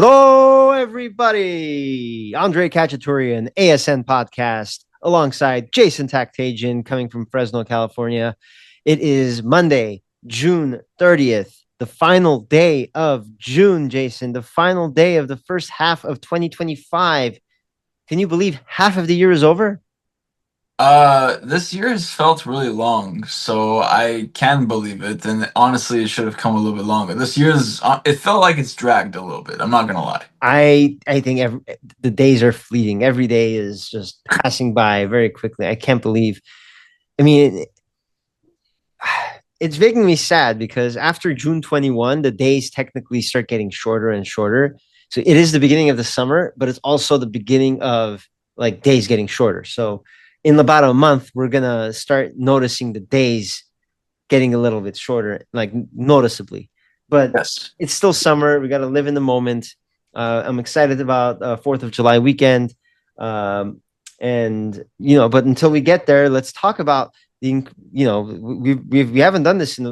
Hello, everybody. Andre Khatchaturian, ASN Podcast, alongside Jason Takhtadjian, coming from Fresno, California. It is Monday, June 30th, the final day of June, Jason, the final day of the first half of 2025. Can you believe half of the year is over? This year has felt really long, so I can believe it. And honestly, it should have come a little bit longer. It felt like it's dragged a little bit. I'm not gonna lie. I think the days are fleeting. Every day is just passing by very quickly. I can't believe. I mean, it's making me sad because after June 21, the days technically start getting shorter and shorter. So it is the beginning of the summer, but it's also the beginning of like days getting shorter. So in about a month, we're gonna start noticing the days getting a little bit shorter, like noticeably. But Yes. it's still summer. We got to live in the moment. I'm excited about 4th of July weekend. But until we get there, let's talk about we haven't done this in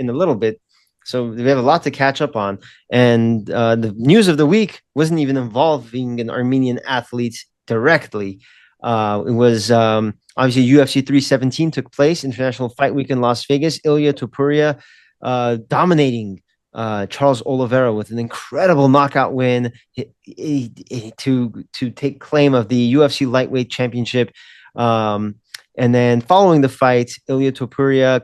a little bit, so we have a lot to catch up on. And the news of the week wasn't even involving an Armenian athlete directly. It was obviously UFC 317 took place, International Fight Week in Las Vegas. Ilia Topuria dominating Charles Oliveira with an incredible knockout win to take claim of the UFC lightweight championship. And then following the fight, Ilia Topuria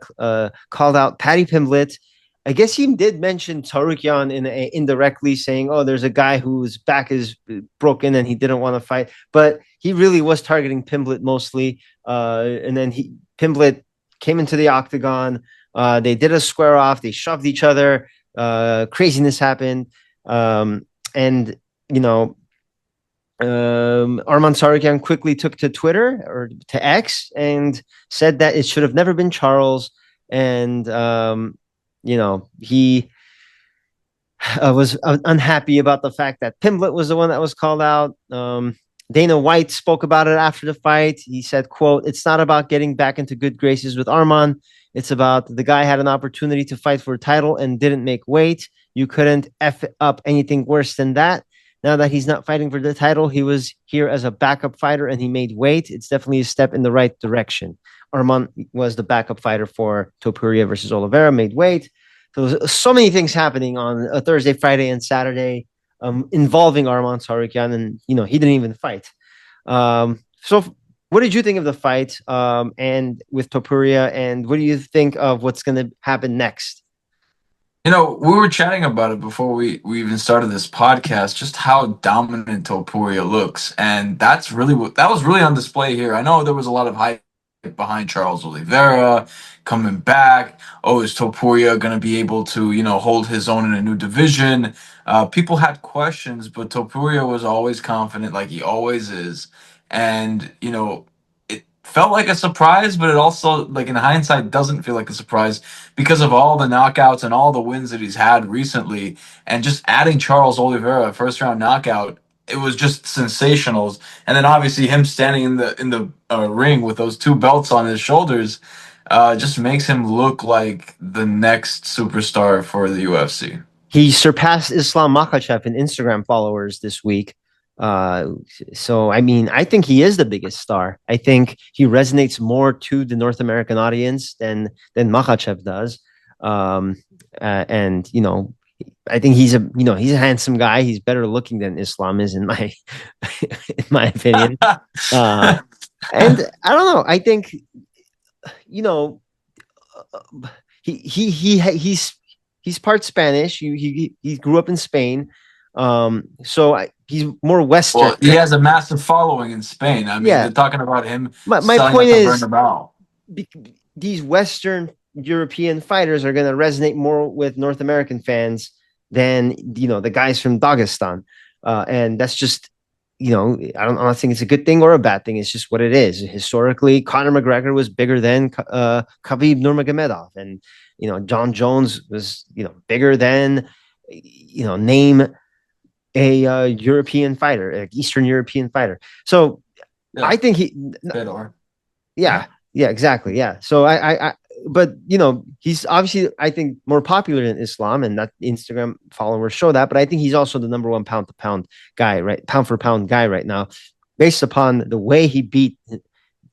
called out Paddy Pimblett. I guess he did mention Tsarukyan indirectly, saying, "Oh, there's a guy whose back is broken and he didn't want to fight." But he really was targeting Pimblett mostly. And then Pimblett came into the octagon. They did a square off. They shoved each other. Craziness happened. And you know, Arman Tsarukyan quickly took to Twitter or to X and said that it should have never been Charles. And he was unhappy about the fact that Pimblett was the one that was called out. Dana White spoke about it after the fight. He said, quote, "It's not about getting back into good graces with Arman. It's about the guy had an opportunity to fight for a title and didn't make weight. You couldn't F up anything worse than that. Now that he's not fighting for the title, he was here as a backup fighter and he made weight. It's definitely a step in the right direction." Arman was the backup fighter for Topuria versus Oliveira, made weight. So there's so many things happening on a Thursday, Friday, and Saturday involving Arman Tsarukyan, and he didn't even fight. So what did you think of the fight and with Topuria, and what do you think of what's going to happen next? We were chatting about it before we even started this podcast, just how dominant Topuria looks. And that was really on display here. I know there was a lot of hype behind Charles Oliveira coming back. Oh, is Topuria going to be able to, hold his own in a new division? People had questions, but Topuria was always confident, like he always is. And, it felt like a surprise, but it also, like in hindsight, doesn't feel like a surprise because of all the knockouts and all the wins that he's had recently. And just adding Charles Oliveira, first round knockout, it was just sensational. And then obviously him standing in the ring with those two belts on his shoulders just makes him look like the next superstar for the UFC. He surpassed Islam Makhachev in Instagram followers this week. So I mean, I think he is the biggest star. I think he resonates more to the North American audience than Makhachev does. And I think he's a handsome guy. He's better looking than Islam is in my in my opinion. And I don't know. I think he's part Spanish. He grew up in Spain. He's more Western. Well, he has a massive following in Spain. I mean, they're talking about him My selling point at the is, Bernabeu. these Western European fighters are going to resonate more with North American fans than the guys from Dagestan, and that's just I don't think it's a good thing or a bad thing. It's just what it is. Historically, Conor McGregor was bigger than Khabib Nurmagomedov, and John Jones was bigger than name a European fighter, an Eastern European fighter. So Yeah. I think he, Fedor. yeah, exactly, yeah. So but he's obviously, I think, more popular in Islam, and that Instagram followers show that. But I think he's also the number one pound to pound guy, right? Pound for pound guy right now, based upon the way he beat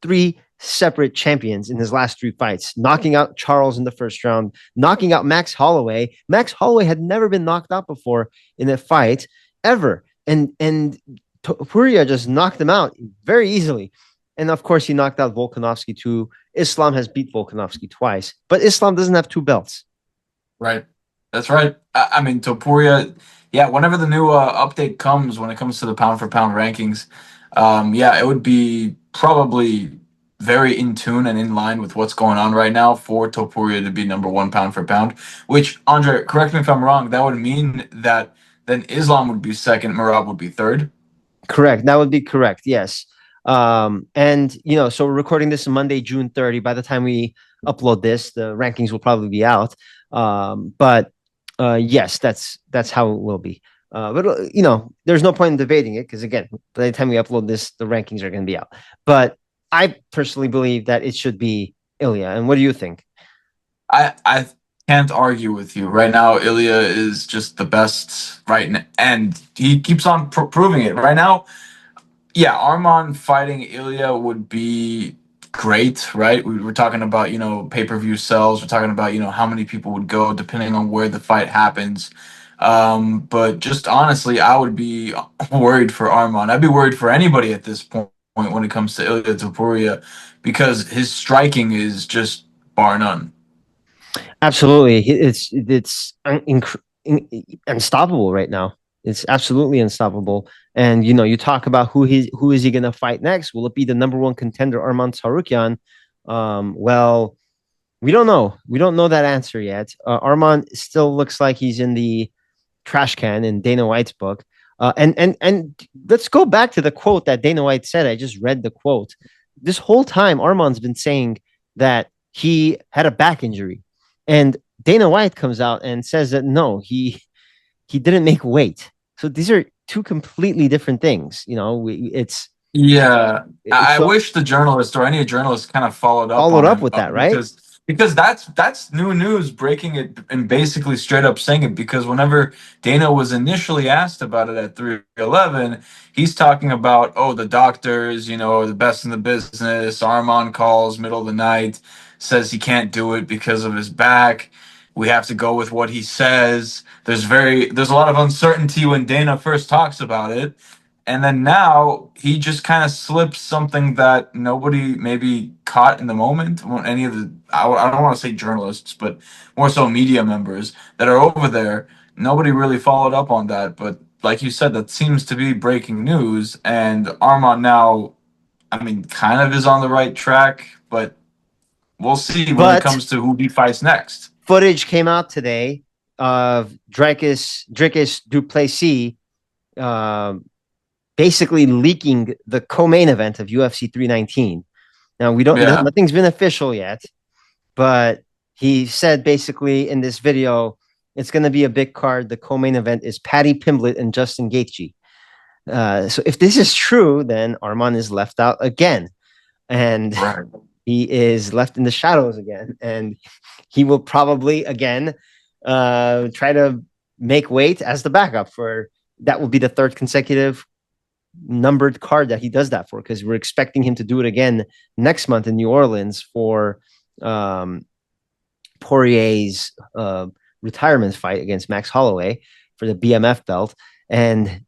three separate champions in his last three fights, knocking out Charles in the first round, knocking out Max Holloway. Max Holloway had never been knocked out before in a fight ever, and Topuria just knocked him out very easily. And of course, he knocked out Volkanovski too. Islam has beat Volkanovski twice, but Islam doesn't have two belts. Right. That's right. I mean, Topuria, yeah, whenever the new update comes, when it comes to the pound for pound rankings, yeah, it would be probably very in tune and in line with what's going on right now for Topuria to be number one pound for pound, which, Andre, correct me if I'm wrong, that would mean that then Islam would be second, Merab would be third. Correct. That would be correct. Yes. And so we're recording this on Monday, June 30. By the time we upload this, the rankings will probably be out. But yes, that's how it will be. But there's no point in debating it because again, by the time we upload this, the rankings are going to be out. But I personally believe that it should be Ilia. And what do you think? I can't argue with you. Right now, Ilia is just the best, right? And he keeps on proving it. Right now, yeah, Arman fighting Ilia would be great, right? We're talking about, pay-per-view sales. We're talking about, how many people would go depending on where the fight happens. But just honestly, I would be worried for Arman. I'd be worried for anybody at this point when it comes to Ilia Topuria because his striking is just bar none. Absolutely. Unstoppable right now. It's absolutely unstoppable. And you talk about who is he going to fight next? Will it be the number one contender, Arman Tsarukyan? Well, we don't know. We don't know that answer yet. Arman still looks like he's in the trash can in Dana White's book. And let's go back to the quote that Dana White said. I just read the quote. This whole time, Arman's been saying that he had a back injury, and Dana White comes out and says that no, he didn't make weight. So these are two completely different things. It's yeah. I wish the journalist or any journalist kind of followed up with that, right? Because that's new news, breaking it and basically straight up saying it. Because whenever Dana was initially asked about it at 311, he's talking about, oh, the doctors, the best in the business. Arman calls middle of the night, says he can't do it because of his back. We have to go with what he says. There's a lot of uncertainty when Dana first talks about it. And then now he just kind of slips something that nobody maybe caught in the moment. Any of I don't want to say journalists, but more so media members that are over there. Nobody really followed up on that. But like you said, that seems to be breaking news. And Arman now, I mean, kind of is on the right track, but we'll see when it comes to who he fights next. Footage came out today of Dricus du Plessis basically leaking the co-main event of UFC 319. Now we don't, nothing's been official yet, but he said basically in this video, it's going to be a big card. The co-main event is Paddy Pimblett and Justin Gaethje. So if this is true, then Arman is left out again, and he is left in the shadows again, and he will probably again try to make weight as the backup for. That will be the third consecutive numbered card that he does that for, because we're expecting him to do it again next month in New Orleans for Poirier's retirement fight against Max Holloway for the BMF belt. And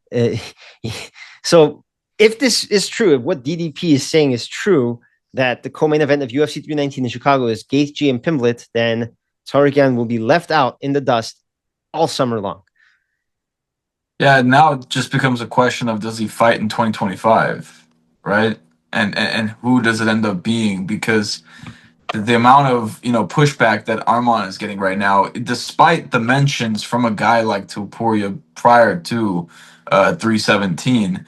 so if this is true, if what DDP is saying is true, that the co-main event of UFC 319 in Chicago is Gaethje and Pimblett, then Tsarukyan will be left out in the dust all summer long. Yeah, now it just becomes a question of, does he fight in 2025, right? And who does it end up being? Because the amount of pushback that Arman is getting right now, despite the mentions from a guy like Topuria prior to 317,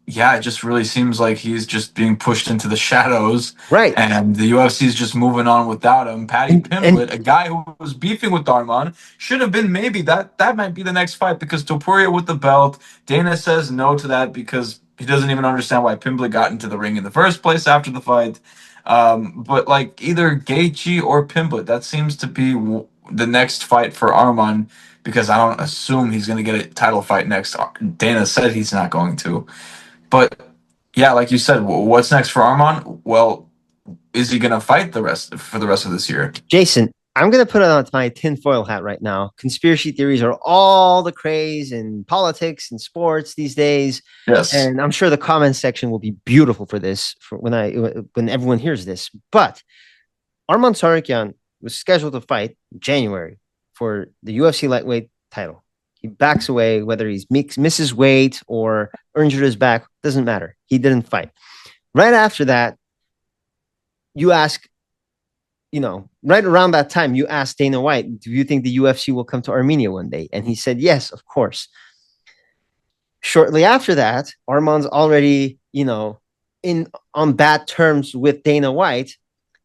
yeah, it just really seems like he's just being pushed into the shadows. Right. And the UFC is just moving on without him. Paddy Pimblett, a guy who was beefing with Arman, should have been maybe that might be the next fight, because Topuria with the belt, Dana says no to that because he doesn't even understand why Pimblett got into the ring in the first place after the fight. But like either Gaethje or Pimblett, that seems to be the next fight for Arman because I don't assume he's going to get a title fight next. Dana said he's not going to. But yeah, like you said, what's next for Arman? Well, is he going to fight the rest of this year? Jason, I'm going to put on my tinfoil hat right now. Conspiracy theories are all the craze in politics and sports these days. Yes. And I'm sure the comment section will be beautiful for this when everyone hears this. But Arman Tsarukyan was scheduled to fight in January for the UFC lightweight title. He backs away, whether he misses weight or injured his back, doesn't matter. He didn't fight. Right after that, you ask, right around that time, you asked Dana White, do you think the UFC will come to Armenia one day? And he said, yes, of course. Shortly after that, Arman's already, on bad terms with Dana White.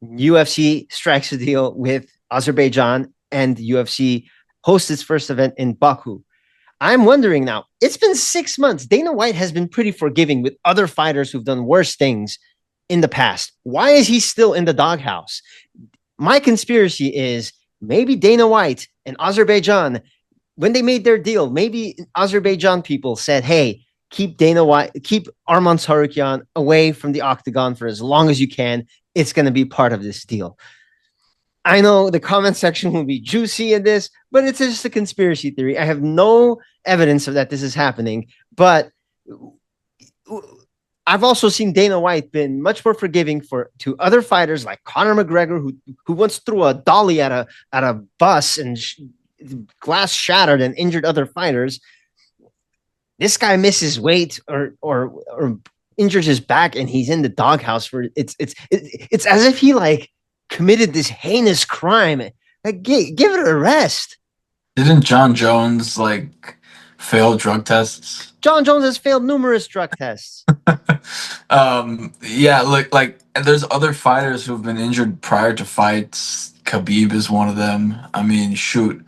UFC strikes a deal with Azerbaijan, and UFC hosts its first event in Baku. I'm wondering now, it's been 6 months. Dana White has been pretty forgiving with other fighters who've done worse things in the past. Why is he still in the doghouse? My conspiracy is maybe Dana White and Azerbaijan, when they made their deal, maybe Azerbaijan people said, hey, keep Arman Tsarukyan away from the octagon for as long as you can. It's going to be part of this deal. I know the comment section will be juicy in this, but it's just a conspiracy theory. I have no evidence of that this is happening, but I've also seen Dana White been much more forgiving to other fighters like Conor McGregor, who once threw a dolly at a bus and glass shattered and injured other fighters. This guy misses weight or injures his back and he's in the doghouse for it's as if he like committed this heinous crime. Like, give it a rest. Didn't John Jones like fail drug tests? John Jones has failed numerous drug tests. Yeah, like there's other fighters who've been injured prior to fights. Khabib is one of them. I mean, shoot,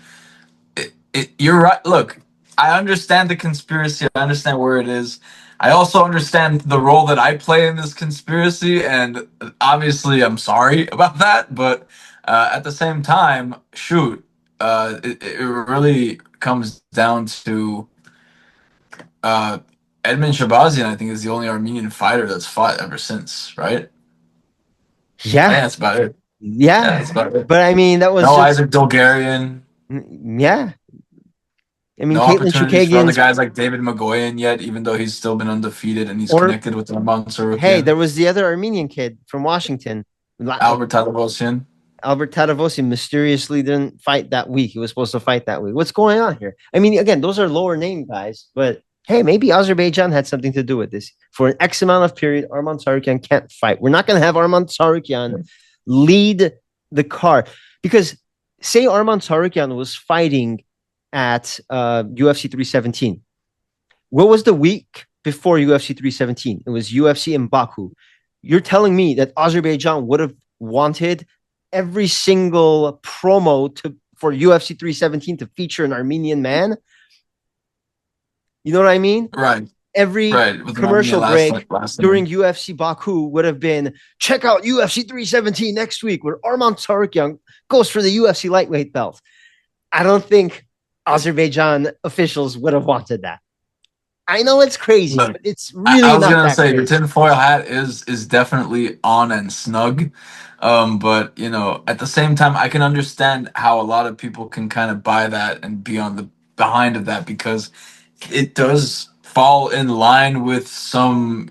you're right. Look, I understand the conspiracy. I understand where it is. I also understand the role that I play in this conspiracy, and obviously, I'm sorry about that. But at the same time, shoot, it really comes down to Edmen Shabazian. I think is the only Armenian fighter that's fought ever since, right? Yeah, that's about it. Yeah, that's about it. But I mean, that was no Isaac Bulgarian. Yeah. I mean, no Caitlin opportunities for the guys like David Magoyan yet, even though he's still been undefeated and he's connected with Arman Tsarukyan. Hey, there was the other Armenian kid from Washington, Albert Tadavosian. Albert Tadavosian mysteriously didn't fight that week. He was supposed to fight that week. What's going on here? I mean, again, those are lower name guys, but hey, maybe Azerbaijan had something to do with this. For an X amount of period, Arman Tsarukyan can't fight. We're not going to have Arman Tsarukyan lead the card because say Arman Tsarukyan was fighting at UFC 317. What was the week before UFC 317? It was UFC in Baku. You're telling me that Azerbaijan would have wanted every single promo for UFC 317 to feature an Armenian man? You know what I mean? Right. Every commercial break during UFC Baku would have been, check out UFC 317 next week where Arman Tsarukyan goes for the UFC lightweight belt. I don't think Azerbaijan officials would have wanted that. I know it's crazy, but it's really not that crazy. I was going to say, your tinfoil hat is definitely on and snug. But, at the same time, I can understand how a lot of people can kind of buy that and be on the behind of that because it does fall in line with some,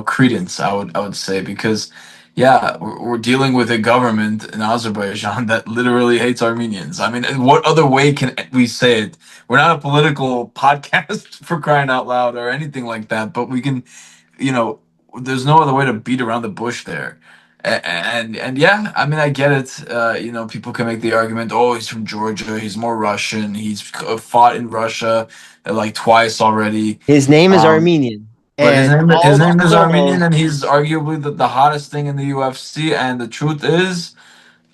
credence, I would say, because yeah, we're dealing with a government in Azerbaijan that literally hates Armenians. I mean, what other way can we say it? We're not a political podcast for crying out loud or anything like that, but we can, there's no other way to beat around the bush there. And yeah, I mean, I get it. People can make the argument, oh, he's from Georgia, he's more Russian, he's fought in Russia like twice already. His name is Armenian. But his name is Armenian, and he's arguably the hottest thing in the UFC. And the truth is,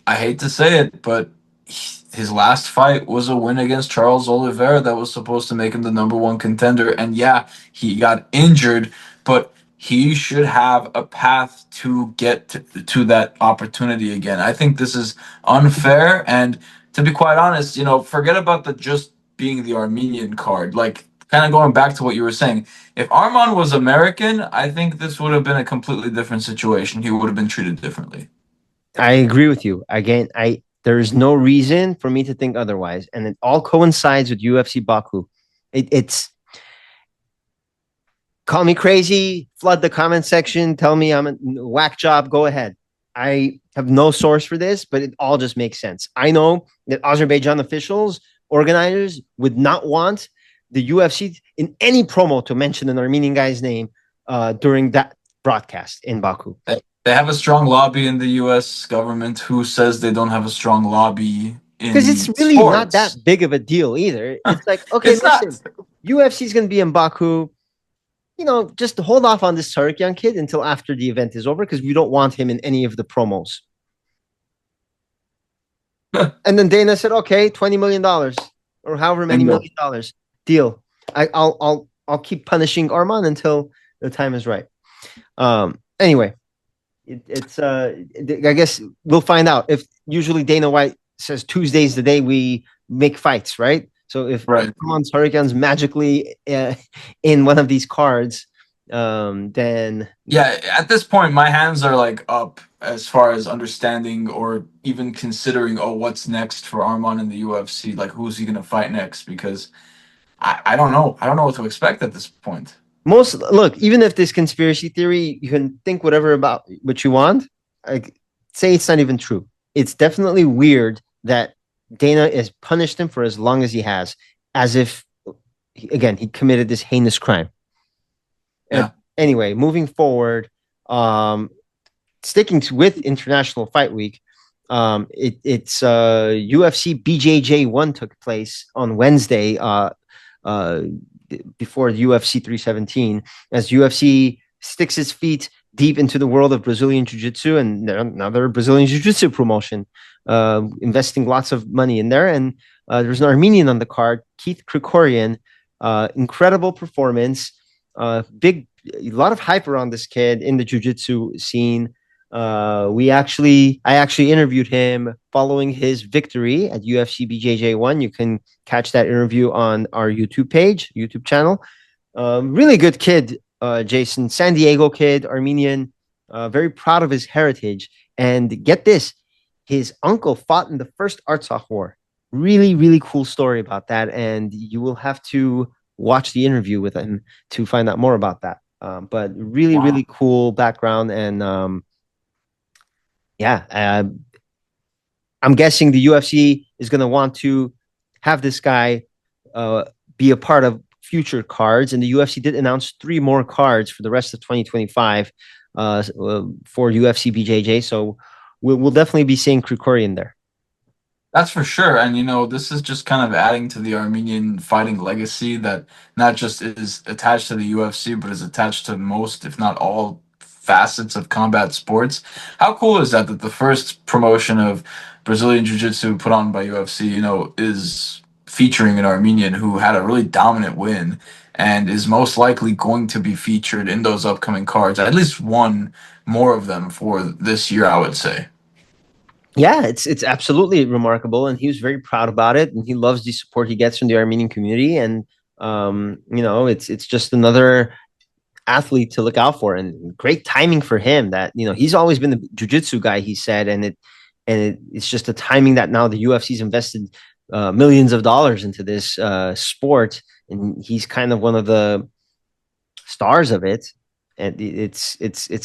I hate to say it, but his last fight was a win against Charles Oliveira that was supposed to make him the #1 contender. And yeah, he got injured, but he should have a path to get to that opportunity again. I think this is unfair, and to be quite honest, forget about the just being the Armenian card. Like, kind of going back to what you were saying, if Arman was American, I think this would have been a completely different situation. He would have been treated differently. I agree with you. Again, there is no reason for me to think otherwise, and it all coincides with UFC Baku. It's call me crazy, flood the comment section, tell me I'm a whack job. Go ahead. I have no source for this, but it all just makes sense. I know that Azerbaijan officials, organizers would not want the UFC in any promo to mention an Armenian guy's name during that broadcast in Baku. They have a strong lobby in the U.S. government. Who says they don't have a strong lobby in because it's really sports? not that big of a deal either. It's like, okay, it's listen, not. UFC is going to be in Baku. Just hold off on this Tsarukyan kid until after the event is over because we don't want him in any of the promos. And then Dana said, okay, $20 million or however many $1 million deal. I'll keep punishing Arman until the time is right. Anyway, I guess we'll find out. If usually Dana White says Tuesday's the day we make fights, right? So if Arman Tsarukyan's magically in one of these cards, then at this point my hands are like up as far as understanding or even considering what's next for Arman in the UFC. Like, who's he gonna fight next? Because I don't know. I don't know what to expect at this point. Look, even if this conspiracy theory, you can think whatever about what you want. Like, say it's not even true. It's definitely weird that Dana has punished him for as long as he has, as if, again, he committed this heinous crime. Yeah. Anyway, moving forward, sticking with International Fight Week, it's UFC BJJ 1 took place on Wednesday before UFC 317, as UFC sticks its feet deep into the world of Brazilian Jiu-Jitsu and another Brazilian Jiu-Jitsu promotion, investing lots of money in there. And there's an Armenian on the card, Keith Krikorian, incredible performance, a lot of hype around this kid in the Jiu-Jitsu scene. I actually interviewed him following his victory at UFC BJJ 1. You can catch that interview on our YouTube channel. Really good kid, Jason. San Diego kid, Armenian, very proud of his heritage. And get this, his uncle fought in the first Artsakh War. Really, really cool story about that. And you will have to watch the interview with him to find out more about that. But really, really cool background. And I'm guessing the UFC is going to want to have this guy be a part of future cards. And the UFC did announce 3 more cards for the rest of 2025 for UFC BJJ. So we'll definitely be seeing Krikorian there. That's for sure. And, this is just kind of adding to the Armenian fighting legacy that not just is attached to the UFC, but is attached to most, if not all, facets of combat sports. How cool is that the first promotion of Brazilian Jiu-Jitsu put on by UFC, is featuring an Armenian who had a really dominant win and is most likely going to be featured in those upcoming cards, at least one more of them for this year, I would say. Yeah, it's absolutely remarkable, and he was very proud about it, and he loves the support he gets from the Armenian community, and it's just another athlete to look out for, and great timing for him that he's always been the jiu-jitsu guy, he said, and it's just a timing that now the UFC's invested millions of dollars into this sport, and he's kind of one of the stars of it, and it's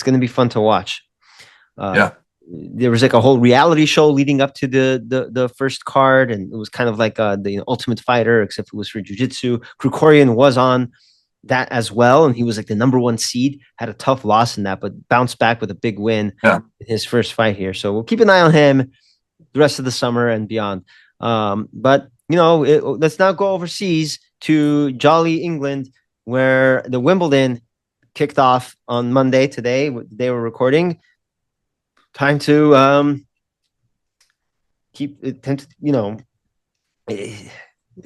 going to be fun to watch. There was like a whole reality show leading up to the first card, and it was kind of like the Ultimate Fighter, except it was for jiu-jitsu. Krikorian was on that as well, and he was like the number 1 seed, had a tough loss in that, but bounced back with a big win in his first fight here. So we'll keep an eye on him the rest of the summer and beyond. But let's now go overseas to jolly England, where the Wimbledon kicked off on Monday. Today they were recording. Time to keep it.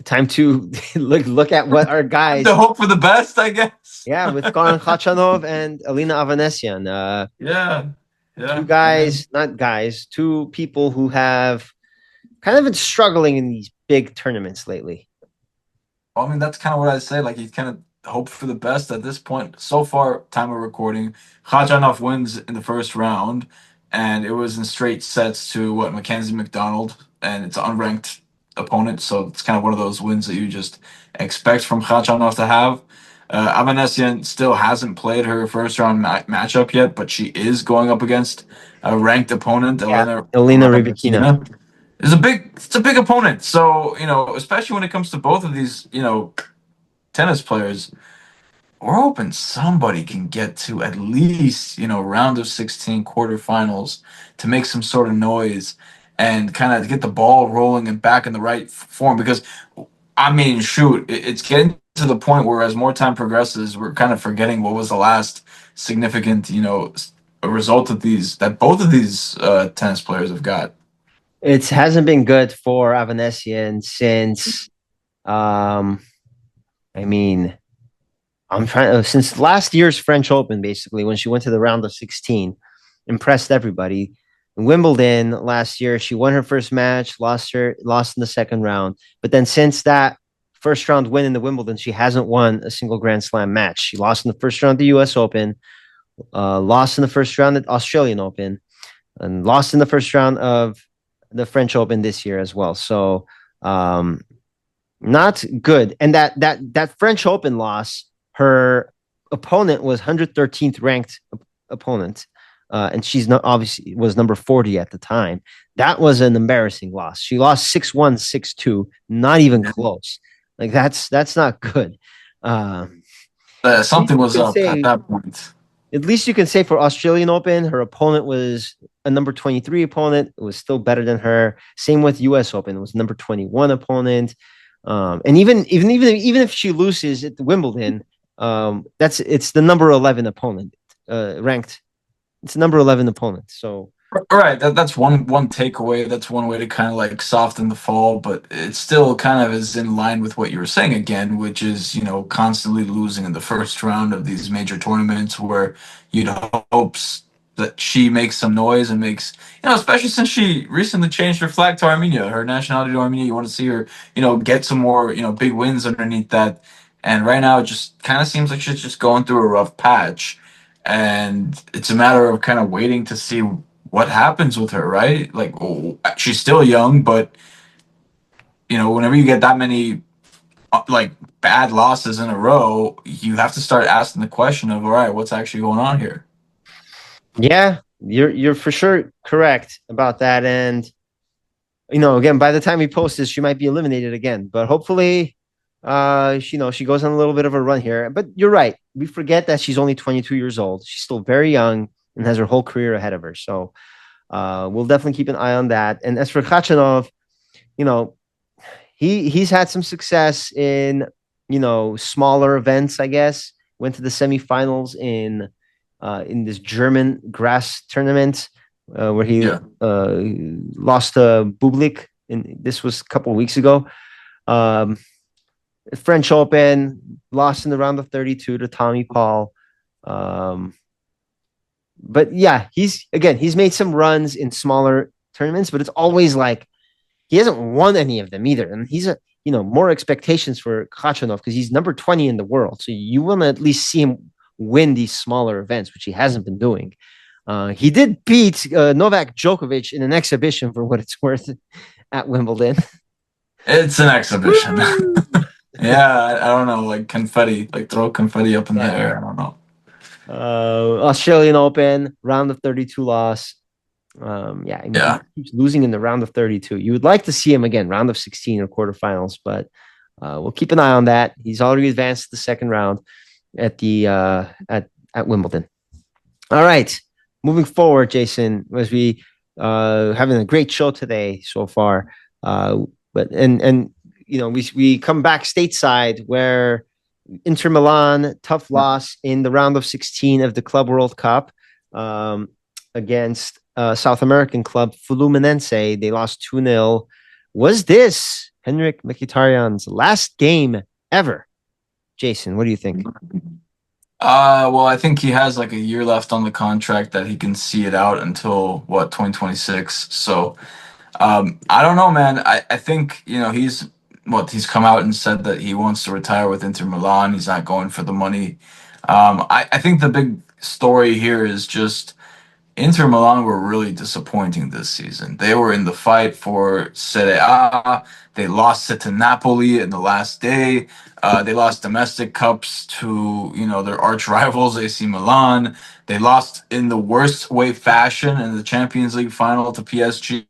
Time to look at what our guys. To hope for the best, I guess. Yeah, with Khachanov and Elina Avanesyan. Yeah. Two Yeah. guys, not guys, two people who have kind of been struggling in these big tournaments lately. I mean, that's kind of what I say. Like, you kind of hope for the best at this point. So far, time of recording, Khachanov wins in the first round, and it was in straight sets to what Mackenzie McDonald, and it's an unranked opponent. So it's kind of one of those wins that you just expect from Khachanov to have. Avanesyan still hasn't played her first round matchup yet, but she is going up against a ranked opponent, Yeah, Elena Elina Rybakina. Rybakina. It's a big opponent. So, especially when it comes to both of these, tennis players, we're hoping somebody can get to at least, round of 16 quarterfinals to make some sort of noise and kind of get the ball rolling and back in the right form. Because, I mean, shoot, it's getting to the point where as more time progresses, we're kind of forgetting what was the last significant, a result of that both of these tennis players have got. It hasn't been good for Avanesyan since, I mean, since last year's French Open, basically, when she went to the round of 16, impressed everybody. In Wimbledon last year, she won her first match, lost in the second round. But then since that first round win in the Wimbledon, she hasn't won a single Grand Slam match. She lost in the first round of the US Open, lost in the first round at Australian Open, and lost in the first round of the French Open this year as well. So not good. And that French Open loss, her opponent was 113th ranked opponent, and she's not obviously was number 40 at the time. That was an embarrassing loss. She lost 6-1, 6-2, not even close. Like that's not good. Something was up at that point. At least you can say for Australian Open, her opponent was a number 23 opponent. It was still better than her. Same with US Open. It was number 21 opponent. And even if she loses at Wimbledon, it's the number 11 opponent ranked. It's number 11 opponent. So right, that's one takeaway. That's one way to kind of like soften the fall, but it still kind of is in line with what you were saying again, which is constantly losing in the first round of these major tournaments where you'd hopes that she makes some noise and makes especially since she recently changed her flag to Armenia, her nationality to Armenia. You want to see her get some more big wins underneath that. And right now, it just kind of seems like she's just going through a rough patch. And it's a matter of kind of waiting to see what happens with her, right? Like, she's still young, but, whenever you get that many, like, bad losses in a row, you have to start asking the question of, all right, what's actually going on here? Yeah, you're for sure correct about that. And, again, by the time we post this, she might be eliminated again. But hopefully, she goes on a little bit of a run here. But you're right. We forget that she's only 22 years old. She's still very young and has her whole career ahead of her. So we'll definitely keep an eye on that. And as for Khachanov, he's had some success in, smaller events, I guess. Went to the semifinals in this German grass tournament where he lost to Bublik. This was a couple of weeks ago. French Open, lost in the round of 32 to Tommy Paul. But yeah, he's made some runs in smaller tournaments, but it's always like he hasn't won any of them either. And he's more expectations for Khachanov because he's number 20 in the world. So you want to at least see him win these smaller events, which he hasn't been doing. He did beat Novak Djokovic in an exhibition for what it's worth at Wimbledon. It's an exhibition. Yeah, I don't know, like confetti, like throw confetti up in the air. I don't know. Australian Open, round of 32 loss. He keeps losing in the round of 32. You would like to see him again, round of 16 or quarterfinals, but we'll keep an eye on that. He's already advanced to the second round at the at Wimbledon. All right, moving forward, Jason, as we having a great show today so far. We come back stateside where Inter Milan, tough loss in the round of 16 of the Club World Cup against South American club Fluminense. They lost 2-0. Was this Henrikh Mkhitaryan's last game ever. Jason, what do you think? Well, I think he has like a year left on the contract that he can see it out until what 2026. So I don't know, man. I think he's come out and said that he wants to retire with Inter Milan. He's not going for the money. I think the big story here is just Inter Milan were really disappointing this season. They were in the fight for Serie A. They lost it to Napoli in the last day. They lost domestic cups to their arch rivals AC Milan. They lost in the worst way fashion in the Champions League final to PSG.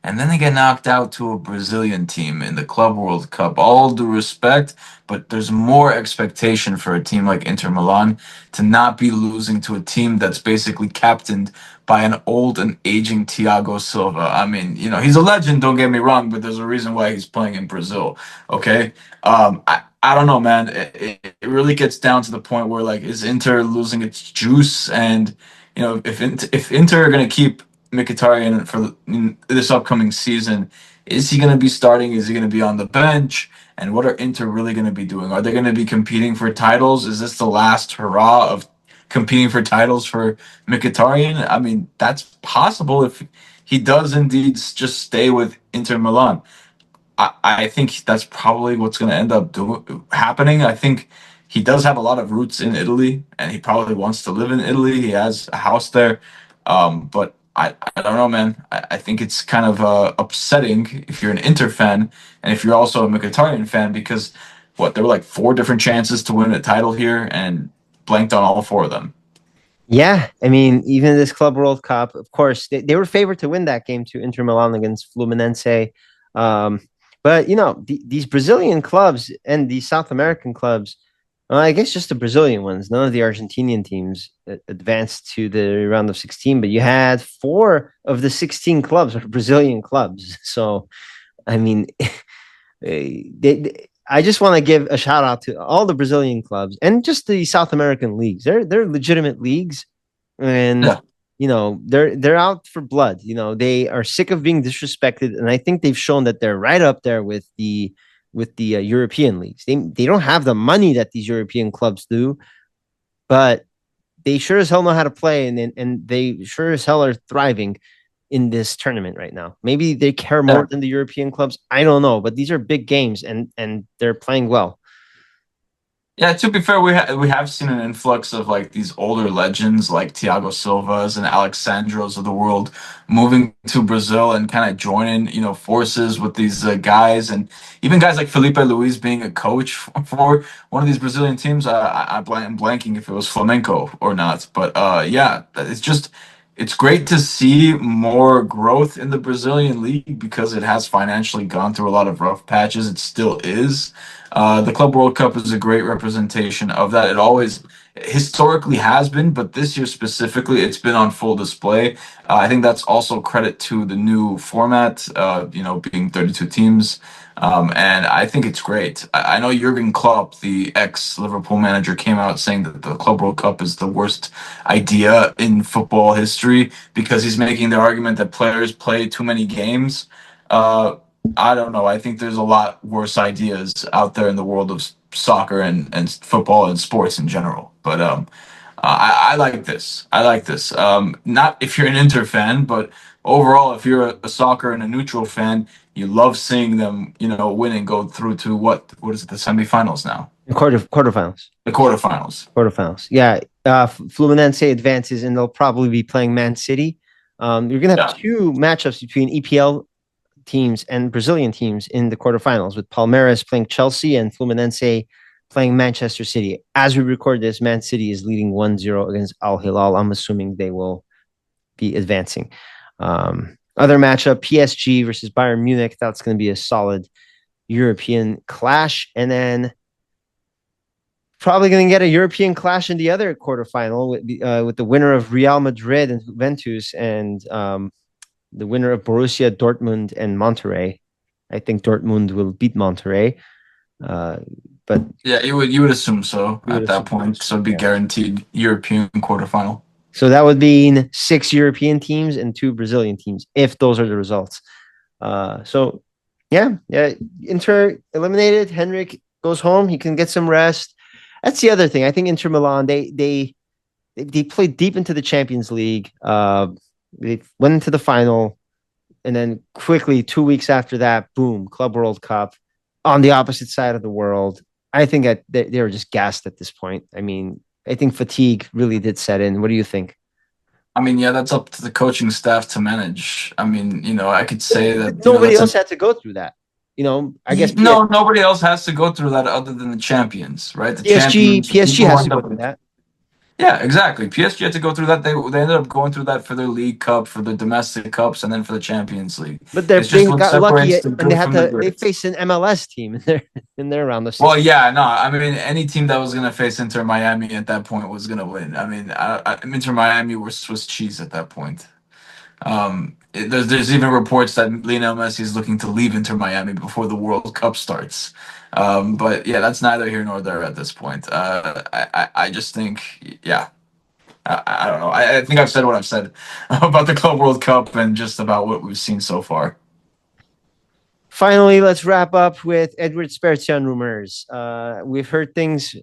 And then they get knocked out to a Brazilian team in the Club World Cup. All due respect, but there's more expectation for a team like Inter Milan to not be losing to a team that's basically captained by an old and aging Thiago Silva. I mean, he's a legend, don't get me wrong, but there's a reason why he's playing in Brazil, okay? I don't know, man. It really gets down to the point where, like, is Inter losing its juice? And, if Inter are going to keep Mkhitaryan for this upcoming season, is he going to be starting? Is he going to be on the bench? And what are Inter really going to be doing? Are they going to be competing for titles? Is this the last hurrah of competing for titles for Mkhitaryan? I mean, that's possible if he does indeed just stay with Inter Milan. I think that's probably what's going to end up happening. I think he does have a lot of roots in Italy, and he probably wants to live in Italy. He has a house there, but I don't know, man. I think it's kind of upsetting if you're an Inter fan and if you're also a Mkhitaryan fan because there were like 4 different chances to win a title here and blanked on all 4 of them. Yeah, I mean, even this Club World Cup, of course, they were favored to win that game to Inter Milan against Fluminense. But, these Brazilian clubs and these South American clubs, I guess just the Brazilian ones, none of the Argentinian teams advanced to the round of 16, but you had 4 of the 16 clubs are Brazilian clubs. So, I mean, I just want to give a shout out to all the Brazilian clubs and just the South American leagues. They're legitimate leagues, and they're out for blood. They are sick of being disrespected, and I think they've shown that they're right up there with the European leagues. They don't have the money that these European clubs do, but they sure as hell know how to play, and they sure as hell are thriving in this tournament right now. Maybe they care more than the European clubs. I don't know, but these are big games, and they're playing well. Yeah, to be fair, we have seen an influx of like these older legends like Thiago Silva's and Alexandros of the world moving to Brazil and kind of joining, forces with these guys, and even guys like Felipe Luis being a coach for one of these Brazilian teams. I'm blanking if it was Flamengo or not, but yeah, it's great to see more growth in the Brazilian league because it has financially gone through a lot of rough patches. It still is. The Club World Cup is a great representation of that. It always historically has been, but this year specifically, it's been on full display. I think that's also credit to the new format, being 32 teams. And I think it's great. I know Jurgen Klopp, the ex-Liverpool manager, came out saying that the Club World Cup is the worst idea in football history because he's making the argument that players play too many games. I don't know. I think there's a lot worse ideas out there in the world of soccer and football and sports in general. But I like this. I like this. Not if you're an Inter fan, but overall, if you're a soccer and a neutral fan, you love seeing them, win and go through to what is it, the semifinals now? Quarterfinals. The quarterfinals. Quarterfinals. Yeah. Fluminense advances, and they'll probably be playing Man City. You're going to have 2 matchups between EPL teams and Brazilian teams in the quarterfinals, with Palmeiras playing Chelsea and Fluminense playing Manchester City. As we record this, Man City is leading 1-0 against Al Hilal. I'm assuming they will be advancing. Other matchup, PSG versus Bayern Munich. That's going to be a solid European clash. And then probably going to get a European clash in the other quarterfinal with the winner of Real Madrid and Juventus and the winner of Borussia Dortmund and Monterrey. I think Dortmund will beat Monterrey. But yeah, you would assume so at that point. So it'd be guaranteed European quarterfinal. So that would mean 6 European teams and 2 Brazilian teams, if those are the results. So Yeah, yeah. Inter eliminated. Henrikh goes home. He can get some rest. That's the other thing. I think Inter Milan they played deep into the Champions League. They went into the final, and then quickly 2 weeks after that, boom, Club World Cup on the opposite side of the world. I think that they were just gassed at this point. I mean, I think fatigue really did set in. What do you think? I mean, yeah, that's up to the coaching staff to manage. I mean, I could say that, Nobody that's else had to go through that. I guess no, nobody else has to go through that other than the champions, right? The PSG champions, the PSG people who has to end go up through that. Yeah, exactly. PSG had to go through that. They ended up going through that for their League Cup, for the domestic cups, and then for the Champions League. But It's they just what got lucky separates the and good from the they great. faced an MLS team in their round of Well, 16. yeah, no, I mean, any team that was going to face Inter Miami at that point was going to win. I mean, Inter Miami were Swiss cheese at that point. There's even reports that Lionel Messi is looking to leave Inter Miami before the World Cup starts. But yeah, that's neither here nor there at this point. I just think, yeah, I don't know. I think I've said what I've said about the Club World Cup and just about what we've seen so far. Finally, let's wrap up with Edward Spertsyan rumors. We've heard things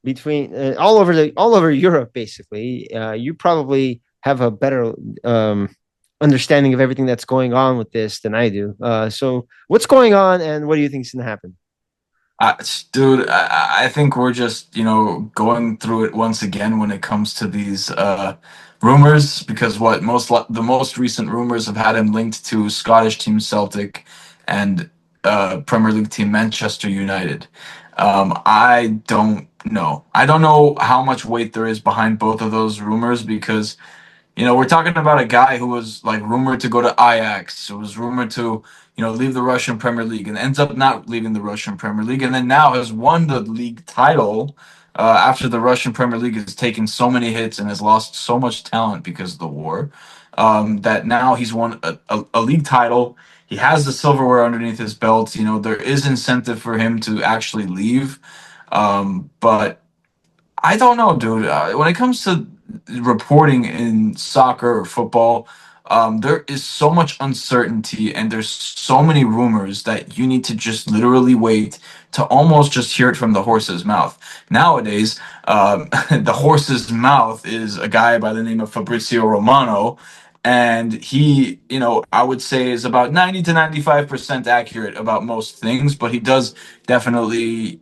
between all over Europe. Basically, you probably have a better understanding of everything that's going on with this than I do. So, what's going on, and what do you think is going to happen? Dude, I think we're just, going through it once again when it comes to these rumors, because the most recent rumors have had him linked to Scottish team Celtic and Premier League team Manchester United. I don't know. I don't know how much weight there is behind both of those rumors because we're talking about a guy who was like rumored to go to Ajax, who was rumored to, leave the Russian Premier League and ends up not leaving the Russian Premier League, and then now has won the league title after the Russian Premier League has taken so many hits and has lost so much talent because of the war. That now he's won a league title. He has the silverware underneath his belt. There is incentive for him to actually leave. But I don't know, dude. When it comes to reporting in soccer or football, there is so much uncertainty and there's so many rumors that you need to just literally wait to almost just hear it from the horse's mouth. Nowadays, the horse's mouth is a guy by the name of Fabrizio Romano. And he, I would say is about 90 to 95% accurate about most things, but he does definitely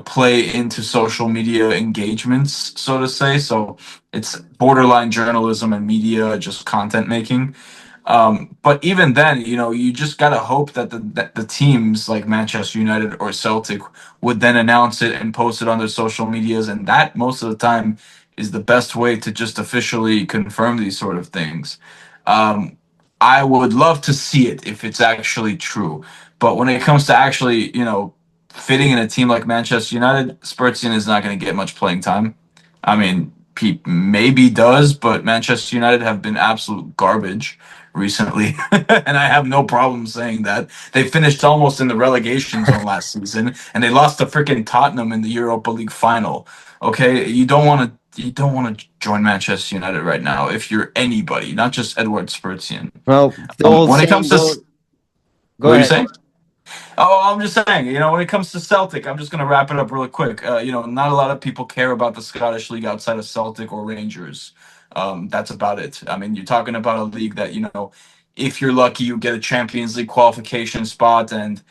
play into social media engagements, so to say. So it's borderline journalism and media, just content making. But even then, you just gotta hope that the teams like Manchester United or Celtic would then announce it and post it on their social medias, and that most of the time is the best way to just officially confirm these sort of things. Um, I would love to see it if it's actually true, but when it comes to actually, fitting in a team like Manchester United, Spertsyan is not going to get much playing time. I mean, he maybe does, but Manchester United have been absolute garbage recently, and I have no problem saying that. They finished almost in the relegation zone last season, and they lost to freaking Tottenham in the Europa League final. Okay, you don't want to join Manchester United right now if you're anybody, not just Edward Spertsyan. Well, the old When it saying comes to goes. Go what are you ahead. saying? Oh, I'm just saying, when it comes to Celtic, I'm just going to wrap it up really quick. Not a lot of people care about the Scottish League outside of Celtic or Rangers. That's about it. I mean, you're talking about a league that, if you're lucky, you get a Champions League qualification spot. And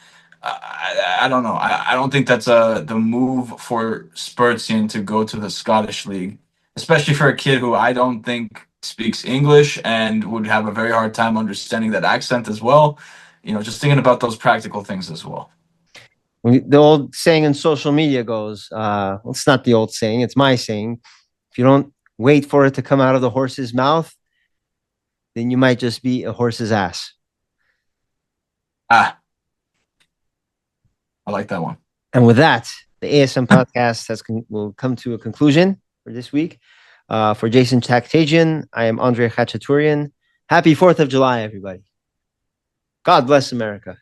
I don't know. I don't think that's the move for Spertsyan to go to the Scottish League, especially for a kid who I don't think speaks English and would have a very hard time understanding that accent as well. Just thinking about those practical things as well. The old saying in social media goes, well, it's not the old saying, it's my saying. If you don't wait for it to come out of the horse's mouth, then you might just be a horse's ass. Ah, I like that one. And with that, the ASN podcast will come to a conclusion for this week. For Jason Takhtadjian, I am Andre Khatchaturian. Happy 4th of July, everybody. God bless America.